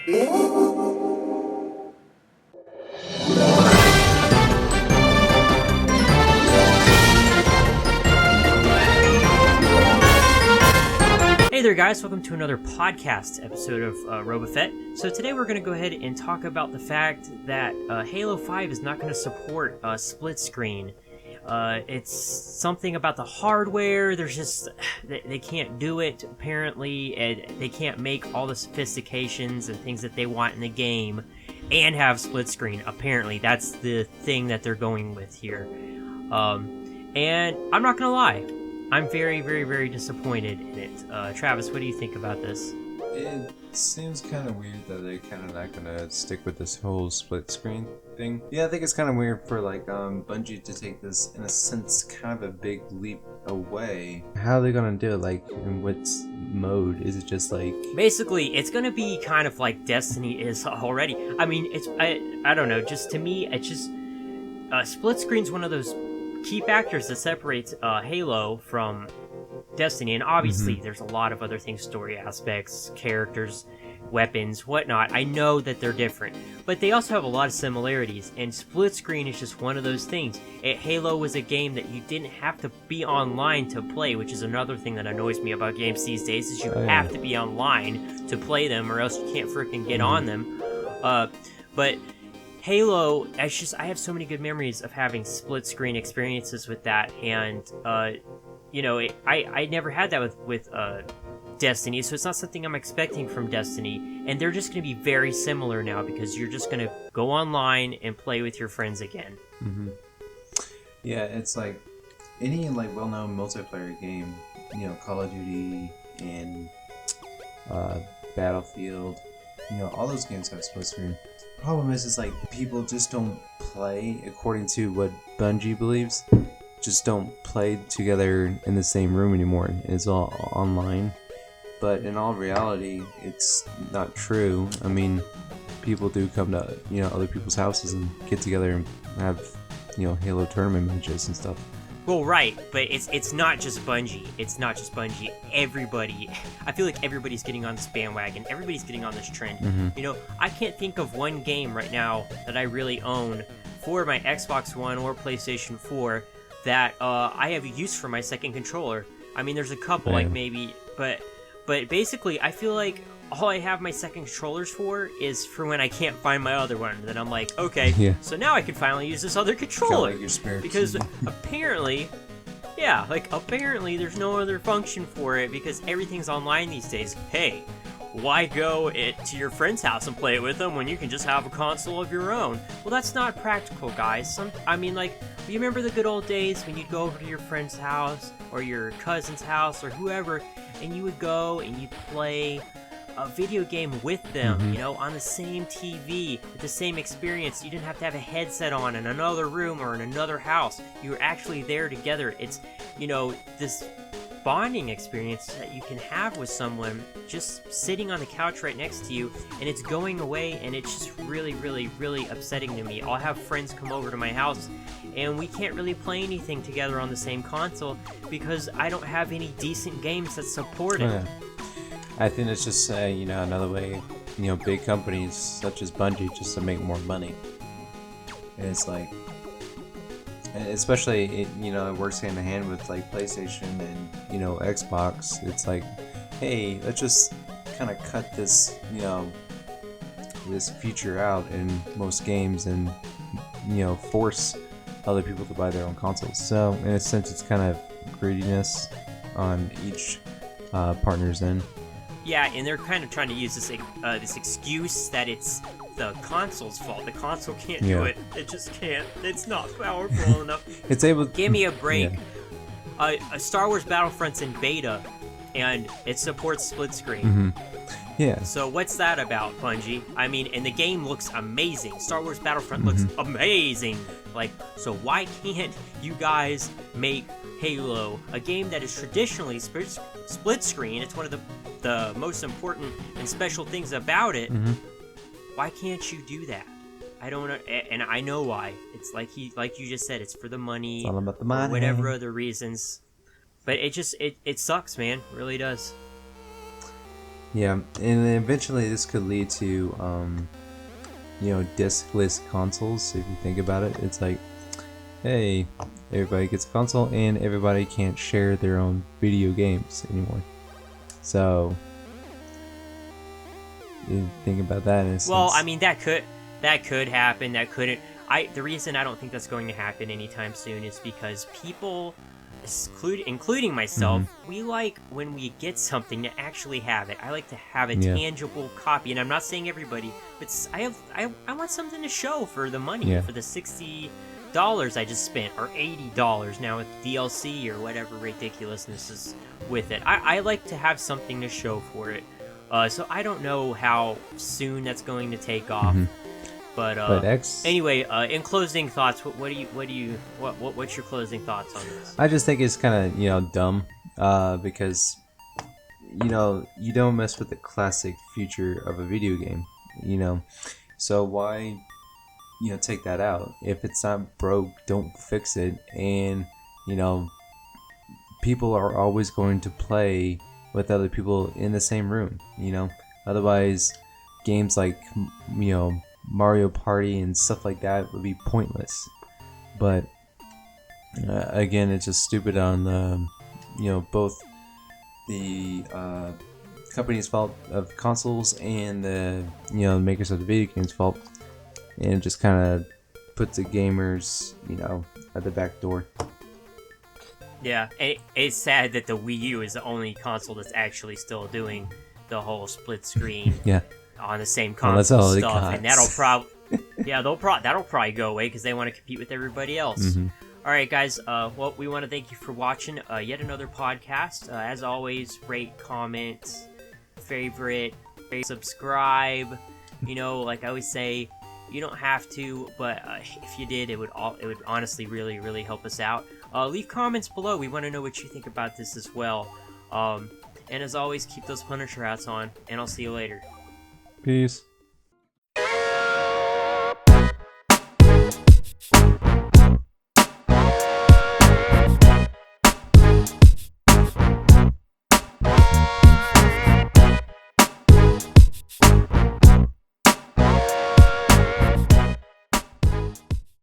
Hey there guys, welcome to another podcast episode of RobaFett. So today we're going to go ahead and talk about the fact that Halo 5 is not going to support split screen. It's something about the hardware, there's just, they can't do it apparently, and they can't make all the sophistications and things that they want in the game and have split screen. Apparently, that's the thing that they're going with here. And I'm not going to lie. I'm very, very, very disappointed in it. Travis, what do you think about this? It seems kind of weird that they're kind of not going to stick with this whole split screen thing. Yeah, I think it's kind of weird for Bungie to take this, in a sense, kind of a big leap away. How are they going to do it? Like, in what mode? Is it just like... Basically, it's going to be kind of like Destiny is already. I mean, I don't know, just to me, it's just... split screen's one of those key factors that separates Halo from Destiny, and obviously there's a lot of other things, story aspects, characters, weapons, whatnot. I know that they're different, but they also have a lot of similarities, and split screen is just one of those things. Halo was a game that you didn't have to be online to play, which is another thing that annoys me about games these days, is you have to be online to play them, or else you can't freaking get on them. But Halo, I have so many good memories of having split screen experiences with that, and I never had that with Destiny, so it's not something I'm expecting from Destiny, and they're just going to be very similar now because you're just going to go online and play with your friends again. Yeah, it's like any well-known multiplayer game, Call of Duty and Battlefield, all those games have split screen. Problem is people just don't play according to what Bungie believes. Just don't play together in the same room anymore. It's all online. But in all reality, it's not true. I mean, people do come to other people's houses and get together and have Halo tournament matches and stuff. Well, right, but it's not just Bungie. It's not just Bungie. Everybody, I feel like everybody's getting on this bandwagon. Everybody's getting on this trend. I can't think of one game right now that I really own for my Xbox One or PlayStation 4 that I have use for my second controller. I mean, there's a couple, maybe, but basically, I feel like all I have my second controllers for is for when I can't find my other one. Then I'm like, okay, so now I can finally use this other controller. Like your spare because key. apparently there's no other function for it because everything's online these days. Hey, why go to your friend's house and play it with them when you can just have a console of your own? Well, that's not practical, guys. You remember the good old days when you'd go over to your friend's house or your cousin's house or whoever, and you would go and you'd play a video game with them, on the same TV, with the same experience. You didn't have to have a headset on in another room or in another house. You were actually there together. It's, this bonding experience that you can have with someone just sitting on the couch right next to you, and it's going away, and it's just really, really, really upsetting to me. I'll have friends come over to my house, and we can't really play anything together on the same console because I don't have any decent games that support it. I think it's just another way, big companies such as Bungie just to make more money. And it's especially it works hand in hand with PlayStation and Xbox. It's hey, let's just kind of cut this this feature out in most games and force other people to buy their own consoles. So in a sense, it's kind of greediness on each partner's end. Yeah, and they're kind of trying to use this excuse that it's the console's fault. The console can't do it. It just can't. It's not powerful enough. It's able. Give me a break. Yeah. Star Wars Battlefront's in beta, and it supports split screen. Yeah. So what's that about, Bungie? I mean, and the game looks amazing. Star Wars Battlefront looks amazing. So why can't you guys make Halo a game that is traditionally split screen? It's one of the most important and special things about it. Why can't you do that? I don't know, and I know why. It's like you just said, it's for the money, it's all about the money, or whatever other reasons. But it sucks, man. It really does. Yeah, and then eventually this could lead to, discless consoles. If you think about it, it's like, hey, everybody gets a console, and everybody can't share their own video games anymore. So, you think about that in a sense. Well, I mean, that could happen. That couldn't. The reason I don't think that's going to happen anytime soon is because people, including myself, we like when we get something to actually have it. I like to have a tangible copy, and I'm not saying everybody, but I want something to show for the money, for the $60 I just spent, or $80 now with DLC or whatever ridiculousness is with it. I like to have something to show for it. So I don't know how soon that's going to take off. But anyway, in closing thoughts, what's your closing thoughts on this? I just think it's kind of dumb, because you don't mess with the classic feature of a video game, so why take that out? If it's not broke, don't fix it. And people are always going to play with other people in the same room, otherwise games like Mario Party and stuff like that would be pointless. But again, it's just stupid on the both the company's fault of consoles and the makers of the video games fault, and it just kind of puts the gamers at the back door. Yeah, it's sad that the Wii U is the only console that's actually still doing the whole split screen on the same console stuff, and that'll probably that'll probably go away because they want to compete with everybody else. All right, guys. Well, we want to thank you for watching yet another podcast. As always, rate, comment, favorite, subscribe. Like I always say, you don't have to, but if you did, it would honestly really, really help us out. Leave comments below. We want to know what you think about this as well. And as always, keep those Punisher hats on, and I'll see you later. Peace.